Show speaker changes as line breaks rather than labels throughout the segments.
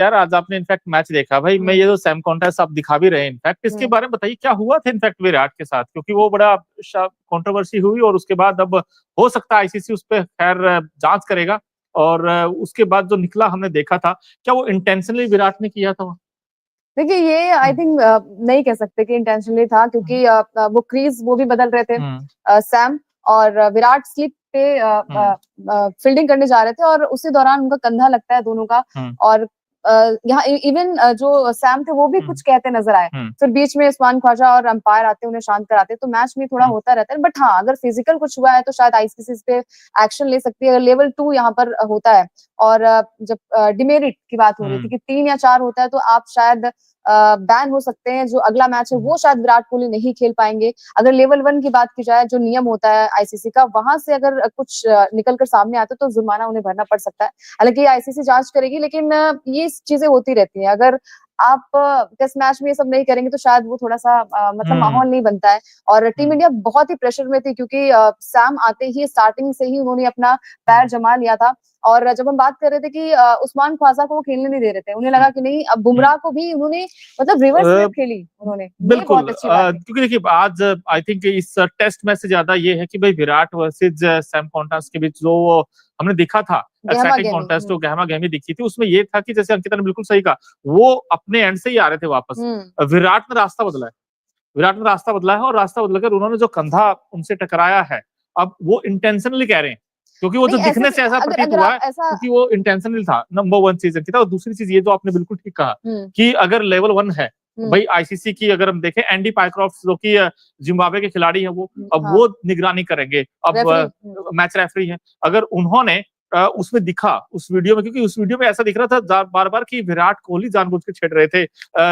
यार आज आपने इनफैक्ट मैच देखा भाई, मैं ये जो सैम कॉन्टेस्ट आप दिखा भी रहे हैं इनफैक्ट, इसके बारे में बताइए क्या हुआ था इनफैक्ट विराट के साथ, क्योंकि वो बड़ा कंट्रोवर्सी हुई और उसके बाद अब हो सकता है आईसीसी उस पर खैर जांच करेगा। और उसके बाद जो निकला हमने देखा था, क्या वो इंटेंशनली विराट ने किया था?
देखिए ये आई थिंक नहीं कह सकते कि इंटेंशनली था, क्योंकि वो क्रीज वो भी बदल रहे थे सैम, और विराट स्लिप पे फील्डिंग करने जा रहे थे और उसी दौरान उनका कंधा लगता है दोनों का। और यहाँ इवन जो सैम थे वो भी कुछ कहते नजर आए, फिर बीच में उस्मान ख्वाजा और अंपायर आते उन्हें शांत कराते, तो मैच में थोड़ा होता रहता है। बट हाँ, अगर फिजिकल कुछ हुआ है तो शायद आईसीसी इस पे एक्शन ले सकती है। अगर लेवल 2 यहाँ पर होता है और जब डिमेरिट की बात हो रही थी कि 3 या 4 होता है, तो आप शायद बैन हो सकते हैं। जो अगला मैच है वो शायद विराट कोहली नहीं खेल पाएंगे। अगर लेवल 1 की बात की जाए, जो नियम होता है आईसीसी का, वहां से अगर कुछ निकल कर सामने आता है तो जुर्माना उन्हें भरना पड़ सकता है। हालांकि आईसीसी जांच करेगी, लेकिन ये चीजें होती रहती हैं। अगर आप टेस्ट मैच में ये सब नहीं करेंगे तो शायद वो थोड़ा सा मतलब माहौल नहीं बनता है। और टीम इंडिया बहुत ही प्रेशर में थी, क्योंकि सैम आते ही स्टार्टिंग से ही उन्होंने अपना पैर जमा लिया था। और जब हम बात कर रहे थे कि उस्मान ख्वाजा को वो खेलने नहीं दे रहे थे, उन्हें लगा कि नहीं, अब बुमराह को भी उन्होंने मतलब रिवर्स स्वीप खेली उन्होंने, ये बहुत अच्छी बात है।
क्योंकि देखिए आज आई थिंक इस टेस्ट मैच से ज्यादा ये है कि भाई विराट वर्सेज सैम कॉन्टेस्ट के बीच जो हमने देखा था एक्साइटिंग कॉन्टेस्ट, जो गहमा गहमी दिखी थी, उसमें ये था कि जैसे अंकिता ने बिल्कुल सही कहा, वो अपने एंड से ही आ रहे थे वापस। विराट ने रास्ता बदला है, विराट ने रास्ता बदला है, और रास्ता बदलकर उन्होंने जो कंधा उनसे टकराया है, अब वो इंटेंशनली कह रहे हैं, क्योंकि वो जो दिखने से ऐसा प्रतीत हुआ है, क्योंकि वो इंटेंशनली था। नंबर 1 चीज है। और दूसरी चीज ये जो आपने बिल्कुल ठीक कहा कि अगर लेवल 1 है भाई आईसीसी की, अगर हम देखें एंडी पाइक्रॉफ्ट जो कि जिम्बाब्वे के खिलाड़ी हैं, वो अब वो निगरानी करेंगे, अब मैच रेफरी हैं, अगर उन्होंने उसमें दिखा उस वीडियो में, क्योंकि उस वीडियो में ऐसा दिख रहा था बार बार कि विराट कोहली जानबूझ के छेड़ रहे थे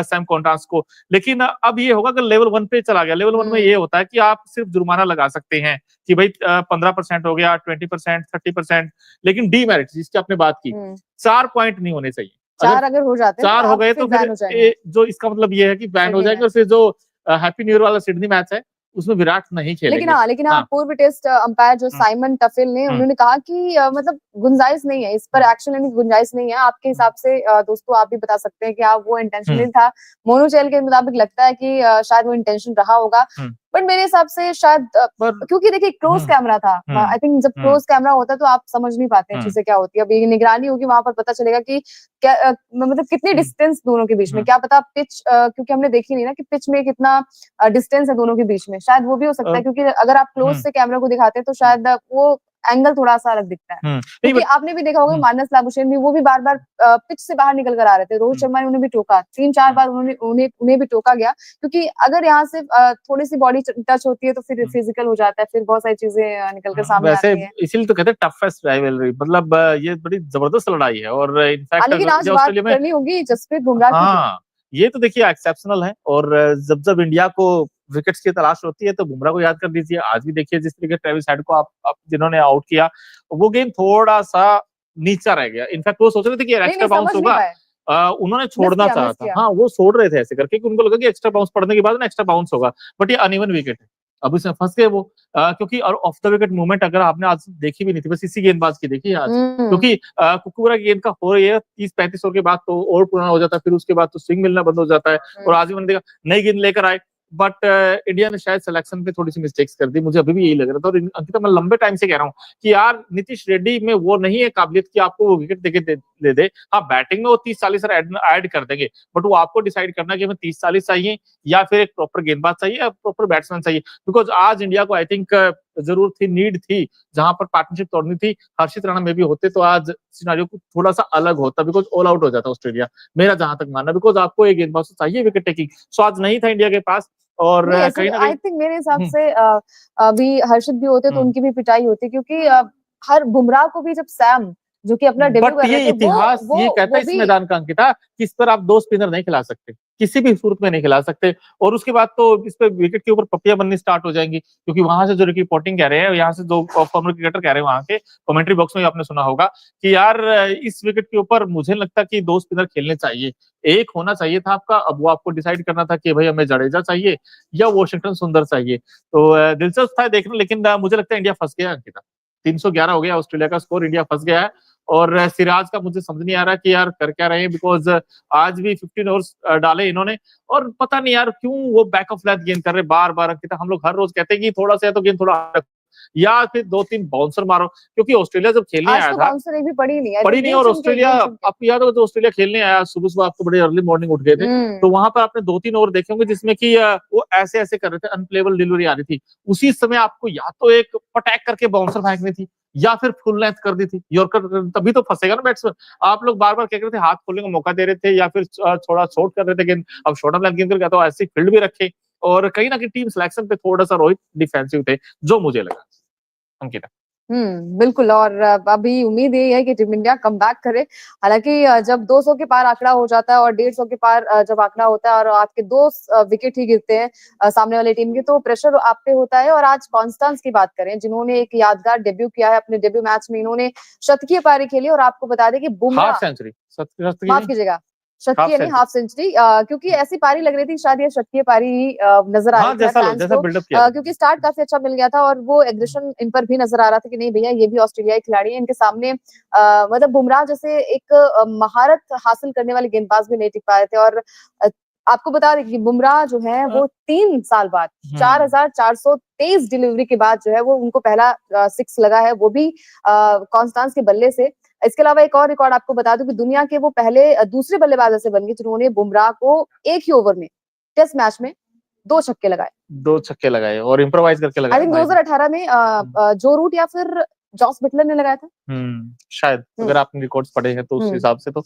सैम कॉन्टेस्ट को। लेकिन अब ये होगा कि लेवल 1 पे चला गया। लेवल 1 में ये होता है कि आप सिर्फ जुर्माना लगा सकते हैं कि भाई 15% हो गया, 20%, 30%, लेकिन डीमेरिट जिसकी आपने बात की, 4 पॉइंट नहीं होने चाहिए।
4 अगर हो जाते हैं
4
तो
हो गए तो फिर जो इसका मतलब ये है कि बैन हो जाएंगे। और फिर जो हैप्पी न्यू ईयर वाला सिडनी मैच है उसमें विराट नहीं खेलेंगे।
लेकिन पूर्व टेस्ट अंपायर जो साइमन टफेल ने, उन्होंने कहा कि मतलब गुंजाइश नहीं है इस पर एक्शन लेने की, गुंजाइश नहीं है। आपके हिसाब से दोस्तों आप भी बता सकते हैं कि आप वो इंटेंशनली था? मोनू चहल के मुताबिक लगता है कि शायद वो इंटेंशन रहा होगा, बट मेरे हिसाब से शायद क्योंकि देखिए क्लोज कैमरा था। आई थिंक जब क्लोज कैमरा होता है तो आप समझ नहीं पाते हैं चीजें क्या होती है। अब ये निगरानी होगी, वहां पर पता चलेगा कि क्या मतलब कितनी डिस्टेंस दोनों के बीच में, क्या पता पिच, क्योंकि हमने देखी नहीं ना कि पिच में कितना डिस्टेंस है दोनों के बीच में, शायद वो भी हो सकता है। क्योंकि अगर आप क्लोज से कैमरा को दिखाते हैं तो शायद वो एंगल थोड़ा सा अलग दिखता है। क्योंकि आपने भी देखा होगा मानस लाबुशेन भी, वो भी बार बार पिच से बाहर निकल कर आ रहे थे। रोहित शर्मा ने उन्हें भी टोका 3-4 बार, उन्हें भी टोका गया, क्योंकि अगर यहाँ से थोड़ी सी बॉडी टच होती है तो फिर फिजिकल हो जाता है, फिर बहुत सारी चीजें निकल कर सामने आती है।
इसीलिए तो कहते हैं टफेस्ट राइवलरी, मतलब ये बड़ी जबरदस्त लड़ाई है। और इनफैक्ट
लेकिन आज बात करनी होगी जसप्रीत बुमराह की।
ये तो देखिए एक्सेप्शनल है। और जब जब इंडिया को विकेट्स की तलाश होती है तो बुमराह को याद कर दीजिए। आज भी देखिए जिस तरीके ट्रेविस हेड को आप जिन्होंने आउट किया, वो गेम थोड़ा सा नीचा रह गया। इनफैक्ट वो सोच रहे थे कि एक्स्ट्रा बाउंस होगा, उन्होंने छोड़ना चाहा था। हाँ, वो छोड़ रहे थे ऐसे करके कि उनको लगा कि एक्स्ट्रा बाउंस पड़ने के बाद ना एक्स्ट्रा बाउंस होगा, बट ये अनइवन विकेट है। अब इसमें फंस गए वो, क्योंकि और ऑफ द विकेट मूवमेंट अगर आपने आज देखी भी नहीं थी, बस इसी गेंदबाज की देखी आज, क्योंकि कुकुबरा की गेंद का हो रही है 30-35 ओवर के बाद तो और पुराना हो जाता है, फिर उसके बाद तो स्विंग मिलना बंद हो जाता है। और आज भी मैंने देखा नई गेंद लेकर आए, बट इंडिया ने शायद सिलेक्शन पे थोड़ी सी मिस्टेक्स कर दी। मुझे अभी भी यही लग रहा था। और अंकिता, मैं लंबे टाइम से कह रहा हूँ कि यार नीतीश रेड्डी में वो नहीं है काबिलियत कि आपको वो विकेट देके दे दे। हाँ, बैटिंग में वो 30-40 रन ऐड कर देंगे, बट वो आपको डिसाइड करना कि हमें 30-40 चाहिए या फिर एक प्रॉपर गेंदबाज चाहिए या प्रॉपर बैट्समैन चाहिए। बिकॉज आज इंडिया को आई थिंक जरूरत थी, नीड थी, जहां पर पार्टनरशिप तोड़नी थी। हर्षित राणा में भी होते तो आज सिनारियो थोड़ा सा अलग होता, बिकॉज ऑल आउट हो जाता ऑस्ट्रेलिया, मेरा जहां तक मानना। बिकॉज आपको एक गेंदबाज चाहिए विकेट टेकिंग, सो आज नहीं था इंडिया के पास। और कहीं ना
आई थिंक मेरे हिसाब से अभी हर्षित भी होते तो उनकी भी पिटाई होती, क्योंकि हर बुमराह को भी जब सैम जो कि अपना डेब्यू कर रहे थे,
इतिहास ये कहता है इस मैदान का अंकिता कि इस पर आप 2 स्पिनर नहीं खिला सकते, किसी भी सूरत में नहीं खिला सकते। और उसके बाद तो इस पे विकेट के ऊपर पपियां बननी स्टार्ट हो जाएंगी, क्योंकि वहां से जो रिपोर्टिंग कह रहे हैं, यहाँ से जो फॉर्मर क्रिकेटर कह रहे हैं, वहां के कमेंट्री बॉक्स में आपने सुना होगा कि यार इस विकेट के ऊपर मुझे लगता कि 2 स्पिनर खेलने चाहिए, एक होना चाहिए था आपका। अब वो आपको डिसाइड करना था कि भाई हमें जडेजा चाहिए या वॉशिंगटन सुंदर चाहिए। तो दिलचस्प था देखना, लेकिन मुझे लगता है इंडिया फंस गया अंकिता। 311 हो गया ऑस्ट्रेलिया का स्कोर, इंडिया फंस गया है। और सिराज का मुझे समझ नहीं आ रहा कि यार कर क्या रहे हैं, बिकॉज आज भी 15 ओवर्स डाले इन्होंने और पता नहीं यार क्यों वो बैक ऑफ लेंथ गेंद कर रहे बार बार। अंकिता, हम लोग हर रोज कहते हैं कि थोड़ा सा तो गेंद थोड़ा या फिर 2-3 बाउंसर मारो, क्योंकि ऑस्ट्रेलिया जब खेलने
आज
आया
तो
था
बाउंसर एक भी पड़ी नहीं,
पड़ी नहीं, और ऑस्ट्रेलिया आपको याद होगा तो ऑस्ट्रेलिया खेलने आया सुबह सुबह, आपको बड़े अर्ली मॉर्निंग उठ गए थे, तो वहां पर आपने 2-3 ओवर देखे होंगे जिसमें कि वो ऐसे ऐसे कर रहे थे, अनप्लेबल डिलीवरी आ रही थी। उसी समय आपको या तो एक पटैक करके बाउंसर फेंकनी थी या फिर फुल लेंथ कर दी थी यॉर्कर, तभी तो फंसेगा ना बैट्समैन। आप लोग बार बार कह रहे थे हाथ खोलने का मौका दे रहे थे या फिर थोड़ा शॉर्ट कर रहे थे गेंद, अब शॉर्ट ऑफ लेंथ गेंद कर गया तो ऐसी फील्ड भी रखे, और कहीं ना कहीं टीम सिलेक्शन पे थोड़ा सा रोहित डिफेंसिव थे, जो मुझे लगा। अंकिता,
बिल्कुल। और अभी उम्मीद यही है कि टीम इंडिया कमबैक करे। हालांकि जब 200 के पार आंकड़ा हो जाता है और 150 के पार जब आंकड़ा होता है और आपके 2 विकेट ही गिरते हैं सामने वाली टीम के, तो प्रेशर आप पे होता है। और आज कॉन्स्टेंस की बात करें, जिन्होंने एक यादगार डेब्यू किया है, अपने डेब्यू मैच में इन्होंने शतकीय पारी खेली, और आपको बता दें कि बुमराह,
हाफ सेंचुरी,
माफ कीजिएगा, शतकीय नहीं, हाफ सेंचुरी, क्योंकि ऐसी पारी लग रही थी शायद ये शतकीय पारी ही नजर आ रही थी फैंस को, क्योंकि स्टार्ट काफी अच्छा मिल गया था और वो एग्रेशन इन पर भी नजर आ रहा था कि नहीं भैया ये भी ऑस्ट्रेलियाई खिलाड़ी है, इनके सामने मतलब बुमराह जैसे एक महारत हासिल करने वाले गेंदबाज भी नहीं टिक पा रहे थे। और आपको बता दें कि बुमराह जो है वो 3 साल बाद 4423 डिलीवरी के बाद जो है वो उनको पहला 6 लगा है, वो भी कॉन्स्टेंस के बल्ले से। इसके अलावा एक और रिकॉर्ड आपको बता दूं कि दुनिया के वो पहले दूसरे बल्लेबाज ऐसे बन गए जिन्होंने बुमराह को एक ही ओवर में टेस्ट मैच में 2 छक्के लगाए
और इम्प्रोवाइज करके लगाए।
आई थिंक 2018 में जो रूट या फिर जॉस बटलर ने लगाया था,
शायद, अगर आपने रिकॉर्ड्स पढ़े हैं तो उस हिसाब से तो।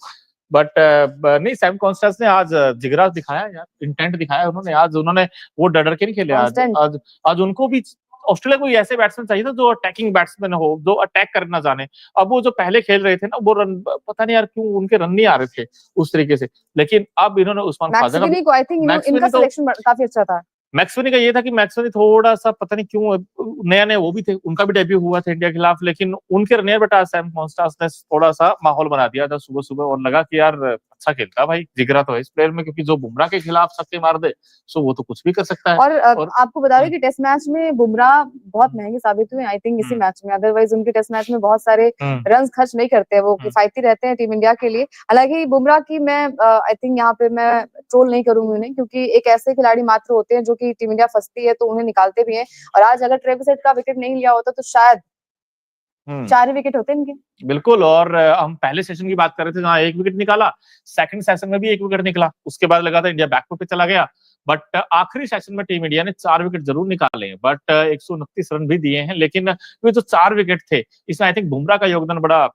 बट नहीं, सैम कॉन्स्टेंस ने आज जिगरा दिखाया यार, इंटेंट दिखाया उन्होंने। आज उन्होंने वो डर के नहीं खेले। आज उनको भी, ऑस्ट्रेलिया को ऐसे बैट्समैन चाहिए था जो अटैकिंग बैट्समैन हो, जो अटैक करना जाने। अब वो जो पहले खेल रहे थे ना, वो रन पता नहीं यार क्यों उनके रन नहीं आ रहे थे उस तरीके से, लेकिन अब इन्होंने उस्मान ख्वाजा
को, आई थिंक इनका सिलेक्शन काफी अच्छा था।
मैक्सवेनी का ये था कि मैक्सवेनी थोड़ा सा पता नहीं क्यों, नया नया वो भी थे, उनका भी डेब्यू हुआ था इंडिया के खिलाफ, लेकिन उनके रनियर बेटा सैम कॉन्स्टेंस ने थोड़ा सा माहौल बना दिया था सुबह सुबह, और लगा कि यार अच्छा खेलता भाई, जिगरा तो है इस प्लेयर में, क्योंकि जो बुमराह के खिलाफ छक्के मार दे सो वो तो कुछ भी कर सकता है।
और आपको बता दें कि टेस्ट मैच में बुमराह बहुत महंगे साबित हुए आई थिंक इसी मैच में, अदरवाइज उनके टेस्ट मैच में बहुत सारे रन खर्च नहीं करते, वो किफायती रहते हैं टीम इंडिया के लिए। हालांकि बुमराह की मैं आई थिंक यहाँ पे मैं ट्रोल नहीं करूंगी उन्हें, क्योंकि एक ऐसे खिलाड़ी मात्र होते हैं जो कि टीम इंडिया फंसती है तो उन्हें निकालते भी हैं, और आज अगर ट्रेविस हेड का विकेट नहीं लिया होता तो शायद 4 विकेट होते इनके।
बिल्कुल। और हम पहले सेशन की बात कर रहे थे जहां 1 विकेट निकाला, सेकंड सेशन में भी 1 विकेट निकला, उसके बाद लगा था इंडिया बैकफुट पे चला गया, बट आखिरी सेशन में टीम इंडिया ने 4 विकेट जरूर निकाले हैं, बट 129 रन भी दिए हैं। लेकिन ये जो 4 विकेट थे इसमें आई थिंक बुमराह का योगदान बड़ा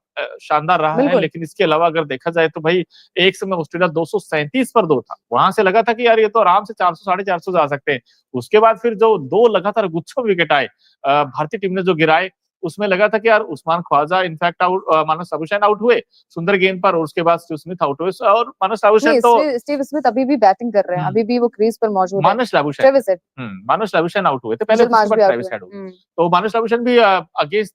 शानदार रहा है। लेकिन इसके अलावा अगर देखा जाए तो भाई एक समय ऑस्ट्रेलिया 237 पर 2 था, वहां से लगा था कि यार ये तो आराम से 400 साढ़े 400 जा सकते हैं। उसके बाद फिर जो 2 लगातार गुच्छों विकेट आए भारतीय टीम ने जो गिराए, उसमें लगा था कि यार उस्मान ख्वाजा इनफैक्ट आउट, मानस अबुशैन आउट हुए सुंदर गेंद पर, और उसके बाद स्टीव स्मिथ आउट हुए, और मानस अबुशैन तो
स्टीव स्मिथ अभी भी बैटिंग कर रहे हैं, अभी भी वो क्रीज पर मौजूद है।
मानस अबुशैन आउट हुए थे पहले, ट्रेविस हेड, तो मानस अबुशैन भी अगेंस्ट